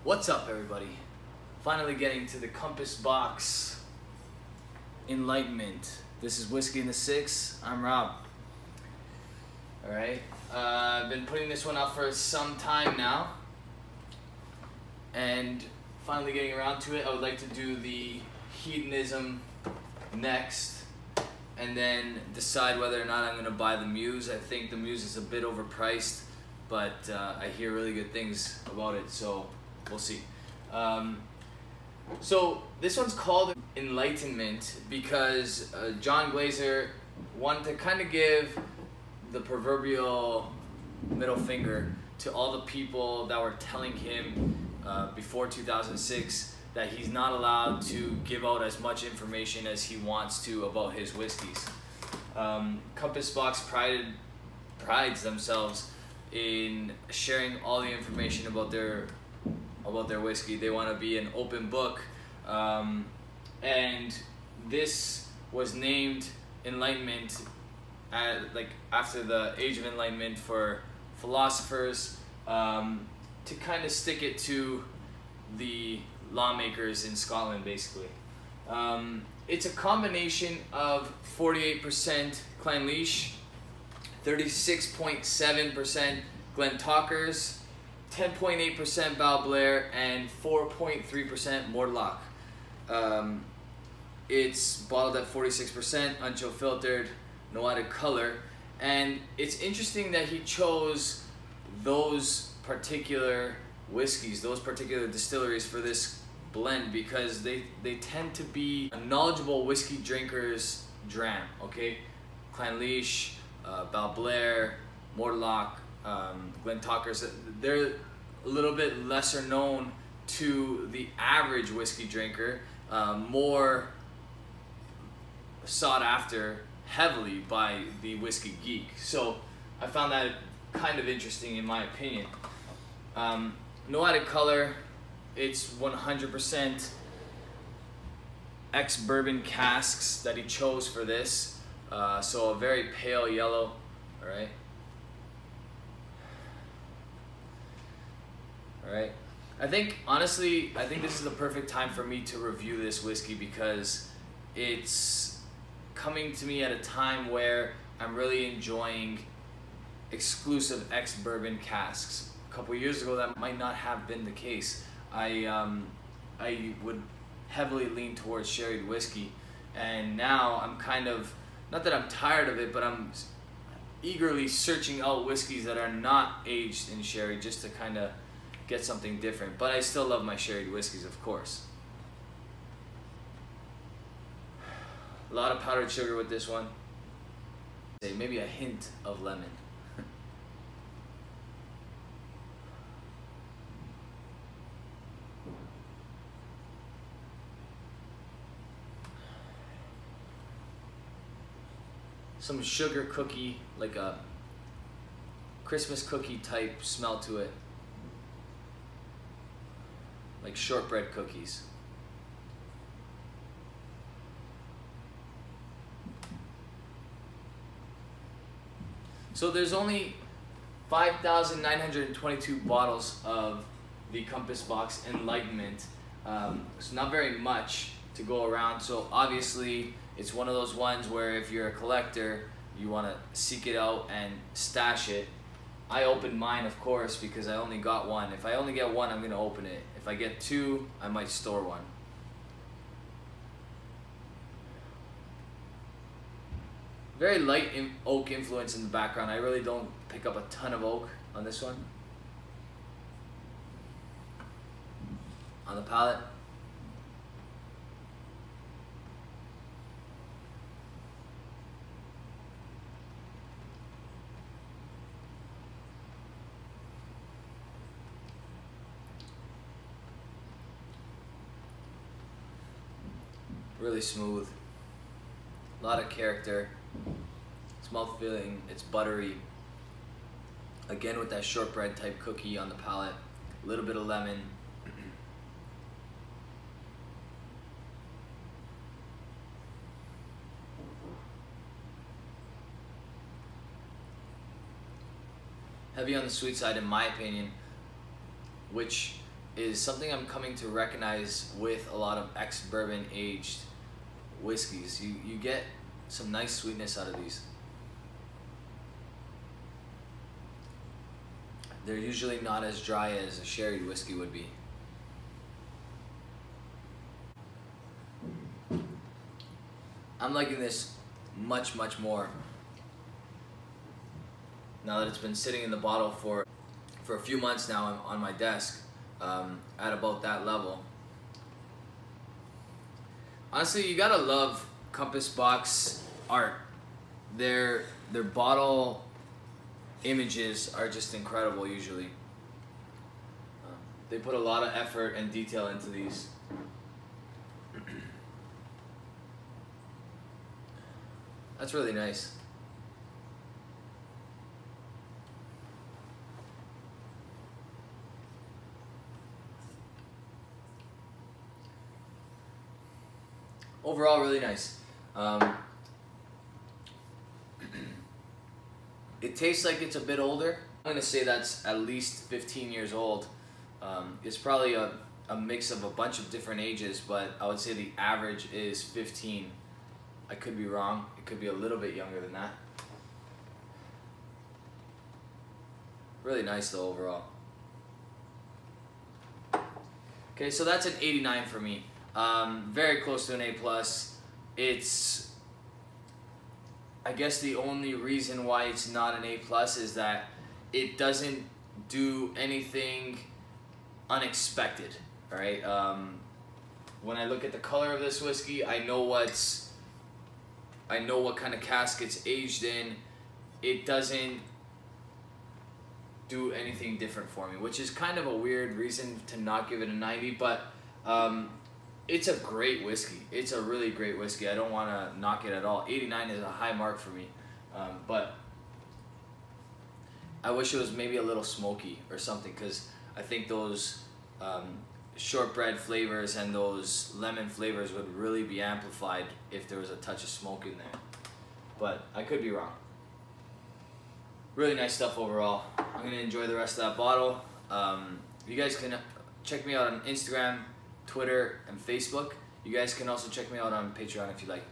What's up, everybody? Finally getting to the Compass Box Enlightenment. This is Whiskey in the Six. I'm Rob. Alright, I've been putting this one out for some time now, and finally getting around to it. I would like to do the hedonism next, and then decide whether or not I'm going to buy the Muse. I think the Muse is a bit overpriced, but I hear really good things about it, so we'll see. So this one's called Enlightenment because John Glazer wanted to kind of give the proverbial middle finger to all the people that were telling him before 2006 that he's not allowed to give out as much information as he wants to about his whiskeys. Compass Box prides themselves in sharing all the information about their whiskey. They want to be an open book, and this was named Enlightenment after the Age of Enlightenment for philosophers, to kind of stick it to the lawmakers in Scotland, basically. It's a combination of 48% Clynelish, 36.7% Glentockers, 10.8% Balblair, and 4.3% Mortlock. It's bottled at 46%, unchill filtered, no added color, and it's interesting that he chose those particular whiskeys, those particular distilleries for this blend, because they tend to be a knowledgeable whiskey drinker's dram. Okay, Clynelish, Balblair, Mortlock, Glentockers, they're a little bit lesser known to the average whiskey drinker, more sought after heavily by the whiskey geek. So I found that kind of interesting in my opinion. No added color. It's 100% ex-bourbon casks that he chose for this, so a very pale yellow. All right. Alright, honestly, I think this is the perfect time for me to review this whiskey because it's coming to me at a time where I'm really enjoying exclusive ex-bourbon casks. A couple years ago that might not have been the case. I would heavily lean towards sherried whiskey, and now I'm kind of, not that I'm tired of it, but I'm eagerly searching out whiskeys that are not aged in sherry just to kind of get something different. But I still love my sherried whiskeys, of course. A lot of powdered sugar with this one. Maybe a hint of lemon. Some sugar cookie, like a Christmas cookie type smell to it. Like shortbread cookies. So there's only 5,922 bottles of the Compass Box Enlightenment. It's not very much to go around, so obviously it's one of those ones where if you're a collector, you want to seek it out and stash it. I opened mine, of course, because I only got one. If I only get one, I'm going to open it. If I get two, I might store one. Very light oak influence in the background. I really don't pick up a ton of oak on this one. On the palate. Really smooth, a lot of character, it's mouth-filling, it's buttery, again with that shortbread type cookie on the palate, a little bit of lemon. Heavy on the sweet side in my opinion, which is something I'm coming to recognize with a lot of ex-bourbon aged whiskeys. You get some nice sweetness out of these. They're usually not as dry as a sherry whiskey would be. I'm liking this much more now that it's been sitting in the bottle for a few months now on my desk, at about that level. Honestly, you gotta love Compass Box art. Their bottle images are just incredible usually. They put a lot of effort and detail into these. That's really nice. Overall, really nice. It tastes like it's a bit older. I'm gonna say that's at least 15 years old. It's probably a mix of a bunch of different ages, but I would say the average is 15. I could be wrong. It could be a little bit younger than that. Really nice though overall. Okay, so that's an 89 for me. Very close to an A+. It's, I guess the only reason why it's not an A+ is that it doesn't do anything unexpected, all right? When I look at the color of this whiskey, I know what kind of cask it's aged in. It doesn't do anything different for me, which is kind of a weird reason to not give it a 90, but it's a great whiskey. It's a really great whiskey. I don't want to knock it at all. 89 is a high mark for me, but I wish it was maybe a little smoky or something, because I think those shortbread flavors and those lemon flavors would really be amplified if there was a touch of smoke in there. But I could be wrong. Really nice stuff overall. I'm going to enjoy the rest of that bottle. You guys can check me out on Instagram, Twitter, and Facebook. You guys can also check me out on Patreon if you like.